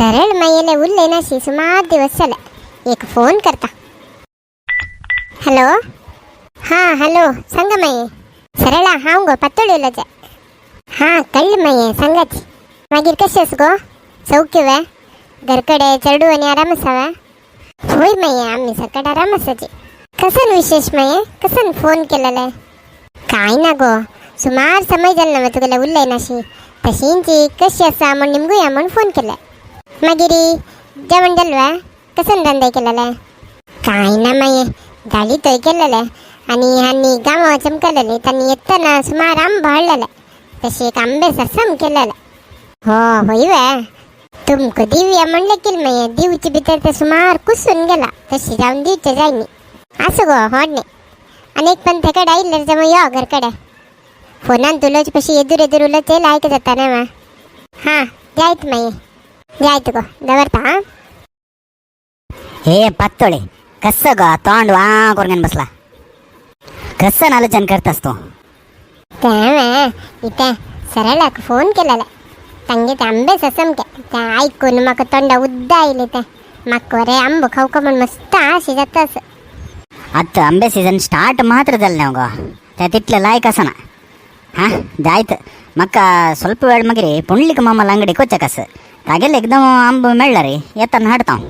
सरळ मायेला उरले नाशी सुमार दिवस झाले. एक फोन करता. हॅलो. हां हॅलो सांगा माये. सरळ हांव गो पातळ उलयता. हां कळ्ळें माये सांगात. मागीर कशें आसा गो? सौख्य वे? घरकडे चेडू आनी आराम आसावा? होय माये आमी सकट आराम आसाची. कसन विशेष माये? कसन फोन केलेले? काय ना गो सुमार समय जालो ना तुगेले उरले नाशी. तशींची कशी आसा म्हण निमगुया म्हण फोन केले. मागीर जेवण जाल्वा? कसन धंदे केलेले? काय ना माये दाळी थंय केलेले आनी आनी गांवा चमकलेली. तांणी येतना सुमार आंबो हाडलेले. तशी एक आंबे ससम केलेले. हो होय वे. तुमकां दिवया म्हणलें की माये दिवचे भितर ते सुमार कुसून गेला. तशी जावन दिवचे जायनी. आसो गो व्हडणे. आनी एक पण तेकडे आयिल्ले जमा यो घरकडे. फोनान तुलोच पशी एदूर उलयत येयला आयक जाता ना वा. हां जायत माये जायत गो दवरता. हां हे पातोळे कसं ग तोंड वा करून बसला. कसं आलोचन करतास तू? तेव्हा इथे सरळाक फोन केलेला. तांगे ते आंबे ससमके ते ऐकून म्हाका तोंडा उद्दा आयले. ते म्हाका रे आंबो खावका म्हण मस्त आशी जाता. आता आंबे सीजन स्टार्ट मात्र जालें न्हू गो. ते तितलें लायक आसना. हां जायत म्हाका ಸ್ವಲ್ಪ वेळ मागीर पुंडलीक मामाला अंगडीक वचक. तागेले एकदम आंबो मेळ्ळा रे येताना हाडता हांव.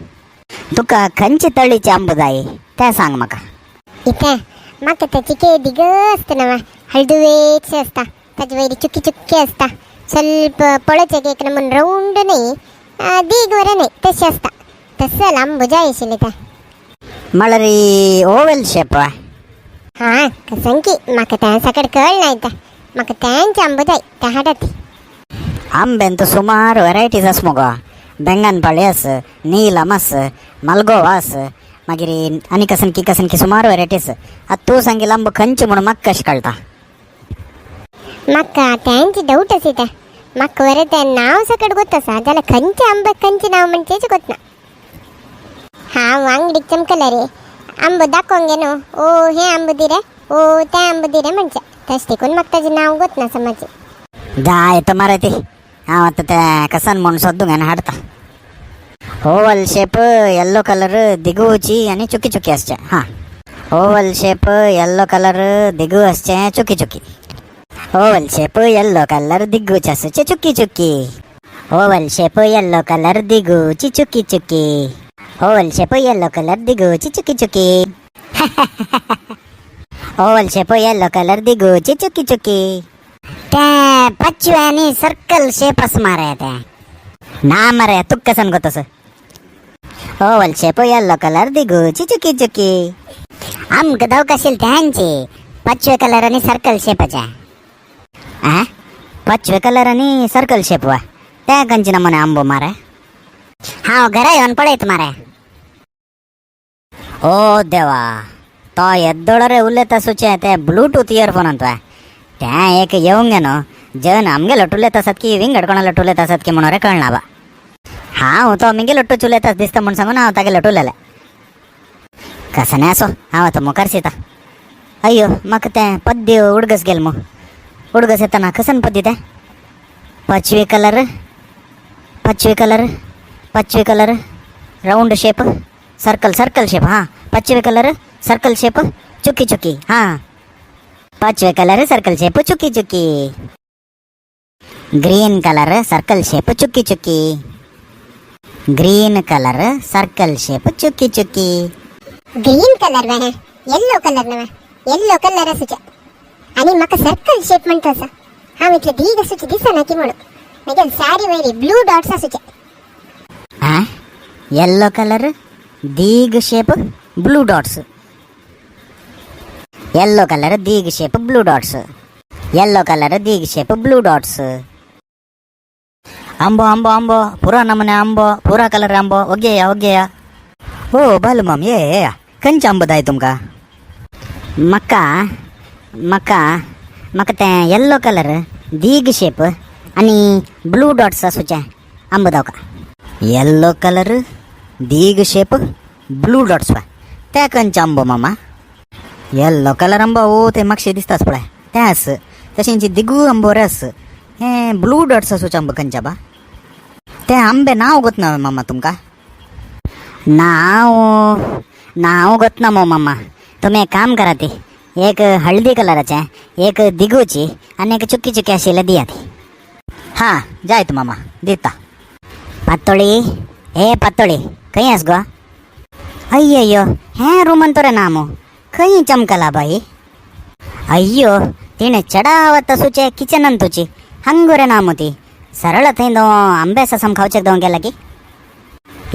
तुका खंयचे तळीचे आंबो जाय ते सांग म्हाका. इथे म्हाका ते चिके दिग आसता ना हळदुवेचे आसता. ताजे वयली चुकी चुक्की आसता. ಸ್ವಲ್ಪ पळोचे एक नमून राऊंड न्ही दीग वरे न्ही तशें आसता. तसले आंबो जाय आशिल्ले ते. म्हळ्यार ओवल शेप वा? हां कसंकी म्हाका त्या सकट कळना येता. म्हाका तेंचे आंबो जाय ते हाडात. आंब्यान तर सुमार वरायटीज आस मगो. बेंगनपाळी आस, नीलम आस, मलगोवा आस, मागीर आनी कसनकी सुमार वरायटीज. आतां तूं सांगिल्लो आंबो खंयचे म्हणून म्हाका कशें कळटा? म्हाका तेंचे डाऊट आसा ते. म्हाका वरे ते नांव सकट गोत आसा जाल्यार खंयचे आंबे खंयचे नांव म्हणचेच गोतना. हांव अंगडीक चमकले रे आंबो दाखोवंक गे न्हू. ओ हे आंबो दी रे ओ ते आंबो दी रे म्हणचे. तशें देखून म्हाका ताजें नांव गोतना समज. जाय तर मरे ती हांव आतां ते कसान म्हणून सोदूंक आनी हाडटा. ओवल शेप येल्लो कलर दिगूची आनी चुकी चुकी आसचे. हां Oval shape yellow colour Digu आसचे चुकी चुकी. ओवल शेप येल्लो कलर दिगूचे आसचे चुकी चुकी. ओवल शेप येल्लो कलर दिगूची चुकी चुकी. ओवल शेप येल्लो कलर दिगूची चुकी चुकी. ओवल शेप येल्लो कलर दिगूची चुकी चुकी. ते पच्चव्यानी सर्कल शेप आस मरे ते. ना मरे तुक कसन गोतस. ओवल शेप येल्लो कलर दिगूची चुकी चुकी. आमकां दावक आशिल्ले तेंचे पच्चवे कलर आनी सर्कल शेपाचे. आं पच्चवे कलर आनी सर्कल शेप वा ते खंयचे नमुने आंबो मारे? हांव घरा येवन पळयत मारे. ओ देवा तो येद्दोळो रे उलयता सुचे ते ब्लूटूथ इयरफोनांत वा. ते एक येवंक गे न्हू जन आमगे लट उलयत आसात की विंगड कोणा लट उलयत आसात की म्हणून रे कळना बा. हांव तो आमगे लट्टूच उलयता दिसता म्हूण सांगून हांव तागे लट उलयलें. कसने आसो हांव आतां मुखार शिता. अय्यो म्हाका तें पद्य उडगस गेल मग. उडगस येतना कसन पद्य ते? पच्चवे कलर पच्चवे colour round shape circle shape. हां पच्चवे कलर सर्कल शेप चुकी चुकी. हां पच्चवे कलर सर्कल शेप चुकी चुकी. ग्रीन कलर सर्कल शेप चुकी चुकी. ग्रीन कलर सर्कल शेप चुकी चुकी. ग्रीन कलर वे येल्लो कलर वे येल्लो कलर आसचे आनी म्हाका सर्कल शेप म्हणटा आसा. हांव इतले दीग आसचे दिसना की म्हणून. मागीर सारी वयली ब्लू डॉट्स आसचे. हां येल्लो कलर दीग shape blue dots. Yellow colour दीग shape blue dots. Yellow colour दीग शेप ब्लू डॉट्स. आंबो आंबो आंबो पुरा नमुने आंबो पुरा कलर आंबो ओग्गेया. ओ बालू माम ये खंयचे आंबो जाय तुमकां? म्हाका तें येल्लो कलर दीग शेप आनी ब्लू डॉट्स आसूचे आंबो दावका. येल्लो कलर दीग शेप ब्लू डॉट्स वा ते खंयचे आंबो मामा? येल्लो कलर आंबो ओ ते म्हाका दिसताच पळय ते आस. तशेंची दिगू आंबो रे आस. हे ब्लू डॉट्स आसूचे आंबो खंयचे बा? ते आंबे नाव गोत ना मम्मा तुमका नाव गोत ना मो मम्मा. तुम्ही एक काम करा ती एक हळदी कलराचे एक दिगूची आणि एक चुक्की चुक्की अशी दिया ती. हां जाय तू मामा देता. पातोळी ए पातोळी खंय आस गो. अय्यो हे रूमन तोरे नामो खंय चमकला बाई. अय्यो तिणे चढावत सुचे किचन तुची हंगुरे नामोती सरळ थंय दो आंबे ससम खावचे दो गेला की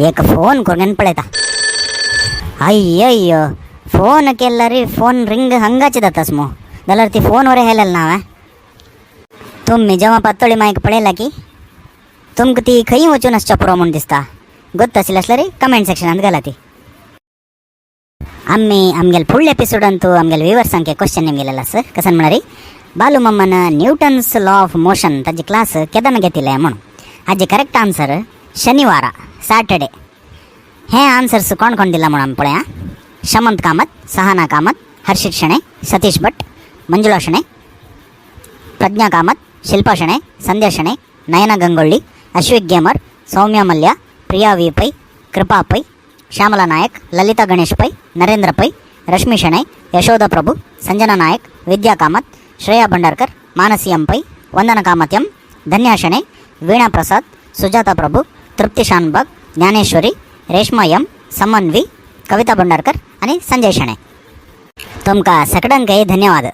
एक फोन करून पळयता. अय्यो फोन केला रे फोन रिंग हंगाची जातास मो जाल्यार ती फोनवर हेलेल नाव. तुम्ही जेव्हा पातोळी मायक पळयला की तुमकां ती खंय वचून आसच्या पुरो म्हूण दिसता. गोत आसलें आसल्यार कमेंट सेक्शनांत घाला ती. आमगेल फुडल्या एपिसोडांतू आमगेल व्ह्युअर्सांक क्वेश्चन निमगेलेला आसा कसन म्हणारी बालू मम्मान न्यूटन्स लॉ ऑफ मोशन ताजी क्लास केदन घेतिले म्हणून हाजे करेक्ट आन्सर शनिवार सॅटर्डे. हे आन्सर्स कोण कोण दिला म्हणून आमी पळया. शमंत कामत, सहाना कामत, हर्षित शणे, सतीश भट, मंजुळा शणे, प्रज्ञा कामत, शिल्पा शणे, संध्या शणे, नयना गंगोळ्ळी, अश्विक गेमर, सौम्या मल्ल्या, प्रिया वी पै, कृपा पै, श्यामला नायक, ललिता गणेश पै, नरेंद्र पै, रश्मी शणे, यशोदा प्रभू, संजना नायक, विद्या कामत, श्रेया भंडारकर, मानसी एम पै, वंदना कामत एम, धन्या शणे, वीणा प्रसाद, सुजाता प्रभू, तृप्ती शानबाग, ज्ञानेश्वरी, रेश्मा एम, समन वी, कविता भंडारकर आणि संजय शणे. तुमकां सगळ्यांकय धन्यवाद.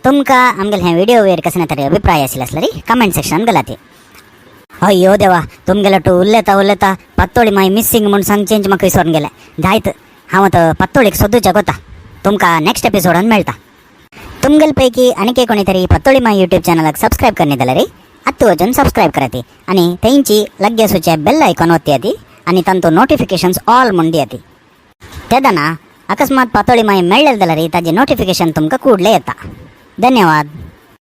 तुमकां आमगेले हे व्हिडिओ वयर कसले तरी अभिप्राय आशिल्ले आसल्यार कमेंट सेक्शनांत घाला ते. अय्यो देवा तुमगेलो टू उलयता पातोळी माय मिस्सींग म्हूण सांगचेंच म्हाका विसरून गेलें. जायत हांव आतां पातोळीक सोदूचें कोता. तुमकां नेक्स्ट एपिसोडान मेळटा. तुमगेल पैकी आनीक कोणी तरी पातोळी माय यूट्यूब चॅनलाक सबस्क्रायब करनी जाल्यार आत्तू वचून सबस्क्रायब कराती आनी तेंची लग्गे सुचे बेल आयकॉन ओत्तियाती आनी तांचो नोटिफिकेशन्स ऑल म्हूण दियाती. तेदना अकस्मात पातोळी माय मेळ्ळें जाल्यार ताजें नोटिफिकेशन तुमकां कूडलें येता. धन्यवाद.